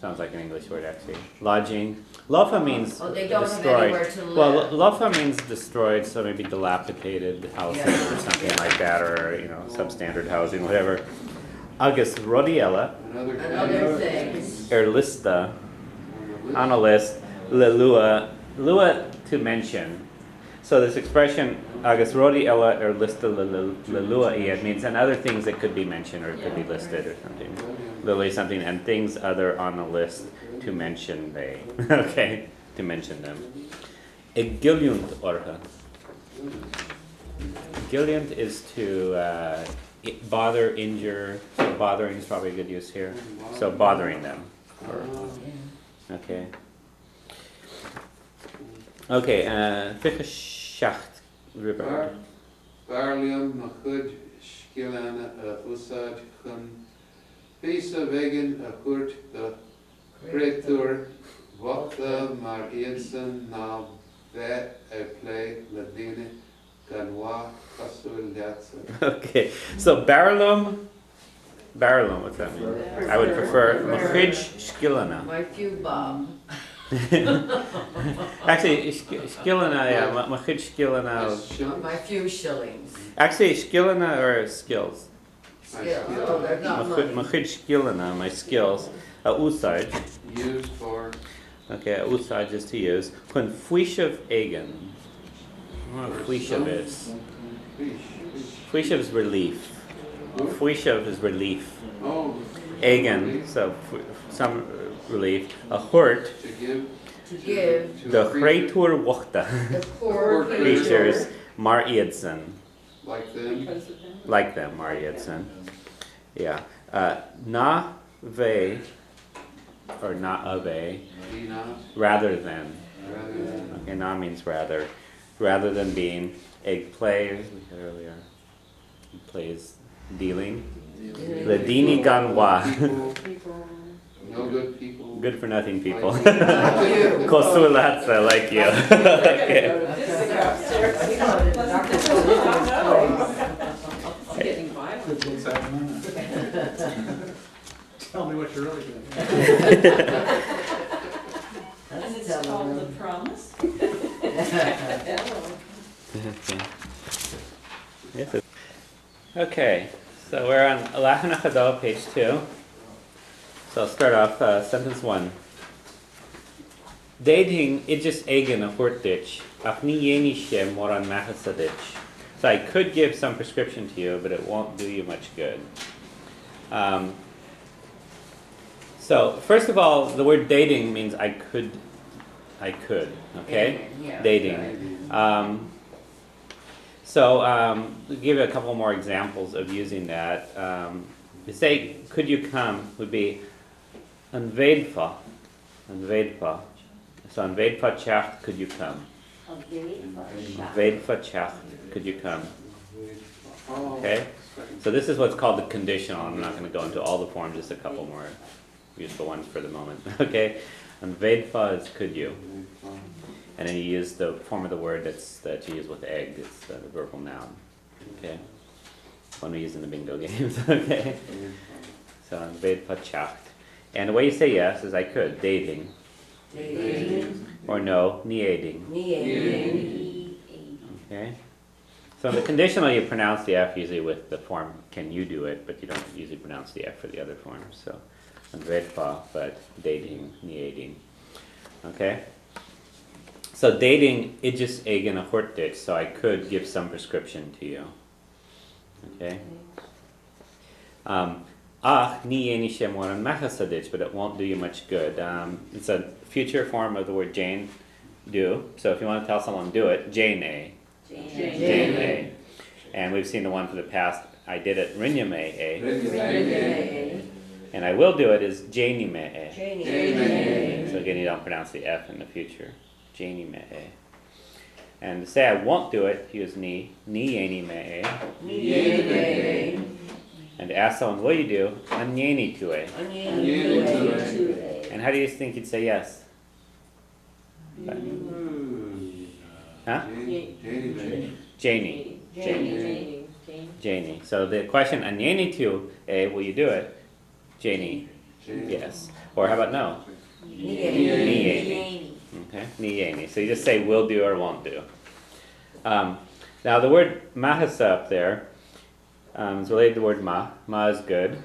Sounds like an English word, actually. Lodging. Lofa means they don't destroyed. have anywhere to live. Well, lofa means destroyed, so maybe dilapidated houses or something like that, or substandard housing, whatever. Agus rodiella. Another thing. Lista. On a list. Lelua. Lua to mention. So this expression, agus rodiella lista lelua, it means and other things that could be mentioned or could be listed or something. Literally something, and things other on a list to mention they. Okay, to mention them. Geall-Cuid orha. Geall-Cuid is to bother, injure. So bothering is probably a good use here. So bothering them. Okay. Okay, Ficheschacht river. Barlium Machud Skillana Usad Kun Pisa Vegan Akurt the Creator Vokta Mar Ianson Now That I Play Ladine Ganwa Kasul Yatsa. Okay, so Barlium, what's that mean? I would prefer Machid Skillana. My few bob. Actually, skillana, machid skillana. My few shillings. Actually, skillana or skills. Skills. Oh, they're not money. Machid skillana, my skills. Usage. Used for. Okay, usage is to use. When fuishav egen. What fuishav is? Fuishav is relief. Fuishav is relief. Oh. Egen, so some relief. A hort. To give. The creator wachta. The poor Creatures. Mar Iadson. Like them. Mar Iadson. Yeah. Na ve, or na ave, rather than. Okay, na means rather. Rather than being. Egg play, we said earlier. Plays dealing. Ladini ganwa. No good people. Good for nothing people. Kosulatsa, like you. Okay. Getting violent. Tell me what you're really doing. And it's called The Promise. Okay, so we're on Lahan Achado, page 2. So I'll start off sentence 1. Dating idjus egen a hurtditch, afni yeni shem moran mahasaditch. So I could give some prescription to you, but it won't do you much good. So first of all, the word dating means I could, okay? Dating. So we'll give you a couple more examples of using that. To say, could you come, would be Anvedfa. So Anvedfa chacht, could you come? Anvedfa chacht, could you come? Okay? So this is what's called the conditional. I'm not going to go into all the forms, just a couple more useful ones for the moment. Okay? Anvedfa is could you. And then you use the form of the word that you use with egg. It's the verbal noun. Okay? One we use in the bingo games. Okay? So Anvedfa chacht. And the way you say yes is I could. Dating. Or no. Niating. Okay? So in the conditional you pronounce the F usually with the form can you do it, but you don't usually pronounce the F for the other forms. So Anvedfa, but dating, niating. Okay? So dating idjus egen a hurtditch, so I could give some prescription to you. Okay? Ach, ni yeni shem moran machasaditch, but it won't do you much good. It's a future form of the word Jane, do. So if you want to tell someone do it, Jane a. And we've seen the one for the past, I did it, Rinyame a. And I will do it is Janie me a. So again, you don't pronounce the F in the future. Janie me a. And to say I won't do it, use ni yeni me a. And to ask someone, will you do? Anyeni tu a. And how do you think you'd say yes? Huh? Janie. So the question, anyeni tu a, will you do it? Janie. Yes. Or how about no? Nieni. Okay, nieni. So you just say will do or won't do. Now the word mahasa up there is related to the word ma. Ma is good.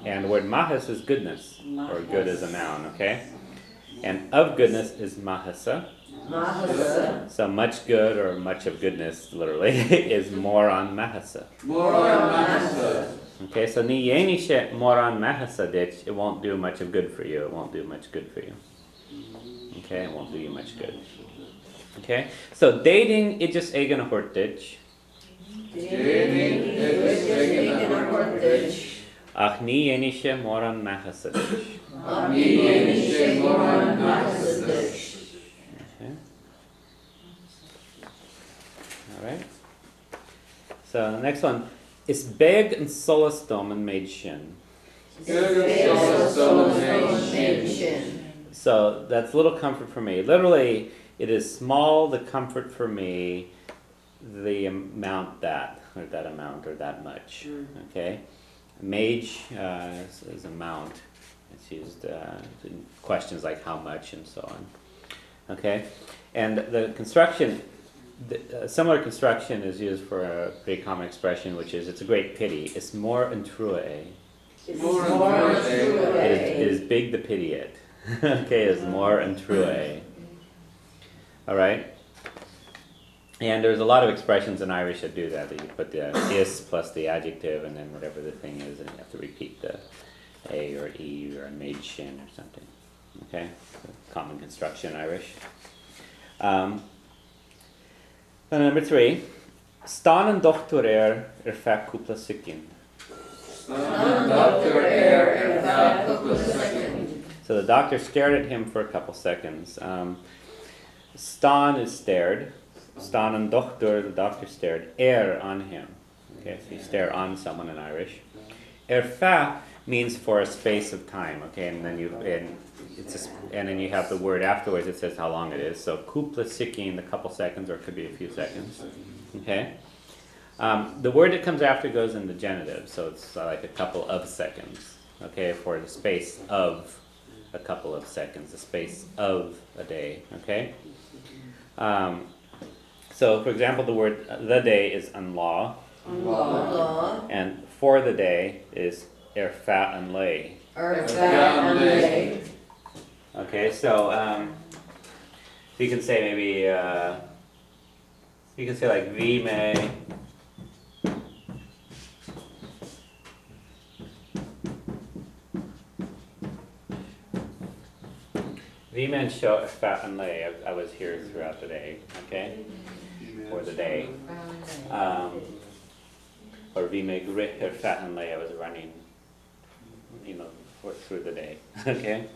And the word mahas is goodness. Or good is a noun, okay? And of goodness is mahasa. Mahasa. So much good or much of goodness, literally, is more on mahasa. More on Mahasa. Okay, so ni yenishe more on mahasa ditch, it won't do much of good for you. It won't do much good for you. Okay, it won't do you much good. Okay, so dating, it just egen hort ditch. Dating is egen hort ditch. Ach ni yenishe more on mahasa ditch. Ni yenishe more on Mahasa ditch. Okay. Alright. So the next one is beg and solastom and made shin. So that's little comfort for me. Literally, it is small the comfort for me, the amount that, or that amount, or that much. Okay? Mage is amount. It's used in questions like how much and so on. Okay? And the construction, similar construction is used for a pretty common expression, which is it's a great pity. It's more untrue. It is big to pity it. Okay, it's more untrue. Alright? And there's a lot of expressions in Irish that do that. That you put the is plus the adjective and then whatever the thing is, and you have to repeat the a or e or made shin or something. Okay? Common construction in Irish. And number 3. Stan and doctor fa cúpla sikin. So the doctor stared at him for a couple seconds. Stan is stared. Stan and doctor, the doctor stared. On him. Okay, so you stare on someone in Irish. Fa means for a space of time. Okay, and then and then you have the word afterwards. It says how long it is. So cúpla sikin, a couple seconds, or it could be a few seconds. Okay. The word that comes after goes in the genitive, so it's like a couple of seconds. Okay, for the space of a couple of seconds, the space of a day. Okay. So, for example, the word the day is unlaw, and for the day is fa and lay. Okay, so you can say maybe you can say like vi me. V-men show fat and lay. I was here throughout the day, okay? For the day. Or V-me grit or fat and lay. I was running, through the day, okay?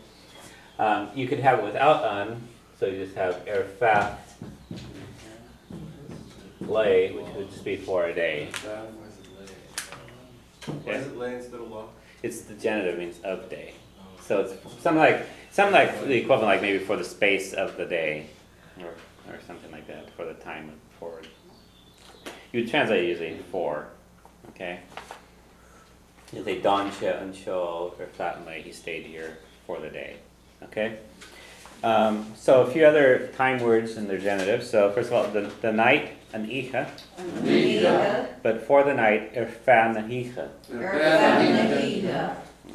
You could have it without un, so you just have fat lay, which would just be for a day. Why is it lay instead of law? It's the genitive, means of day. So it's something like the equivalent, like maybe for the space of the day, or something like that, for the time forward. You would translate usually for, okay? You say Don and show or Fatima, he stayed here for the day, okay? So a few other time words in their genitive. So first of all, the night, an icha. But for the night, fa nahicha.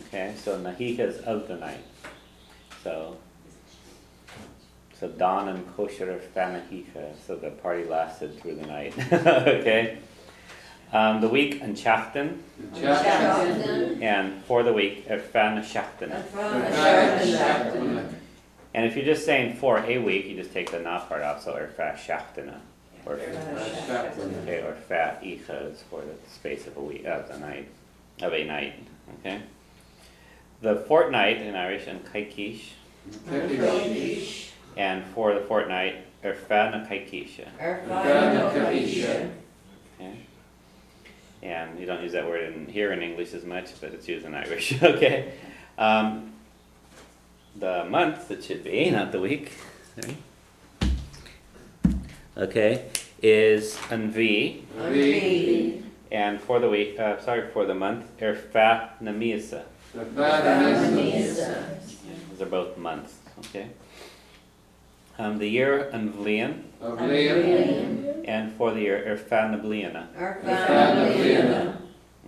Okay, so nahicha is of the night. So dawn and kosher fa nahicha. So the party lasted through the night. Okay. The week and chachten. And for the week, fa nashachten. And if you're just saying for a week, you just take the na part out, so fa shachtena. Or fa icha is for the space of a week, of a night. Okay. The fortnight in Irish and kaikish. And for the fortnight, fa na kaikisha. Okay. And you don't use that word here in English as much, but it's used in Irish. Okay. The month, it should be, not the week. Okay, is an V. And for the week, for the month, fa na misa. are both months, okay? The year an bhliain, Of Liam. and for the year Erfan bliana, Liam.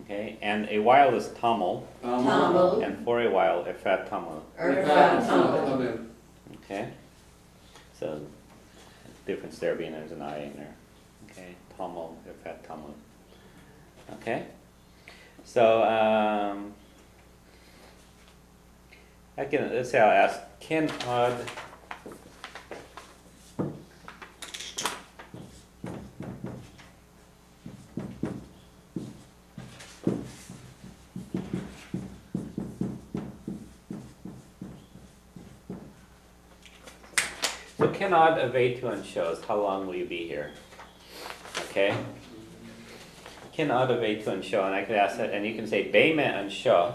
okay? And a while is tamil, Tamal. and for a while Erfat tamil, Tamal. okay? So, difference there being there's an I in there, okay? Tamil, Erfat tamil, okay? So, let's say I'll ask, can odd So cannot evade to and shows, how long will you be here? Okay? Cannot evade to and show, and I could ask that, and you can say Beime and show,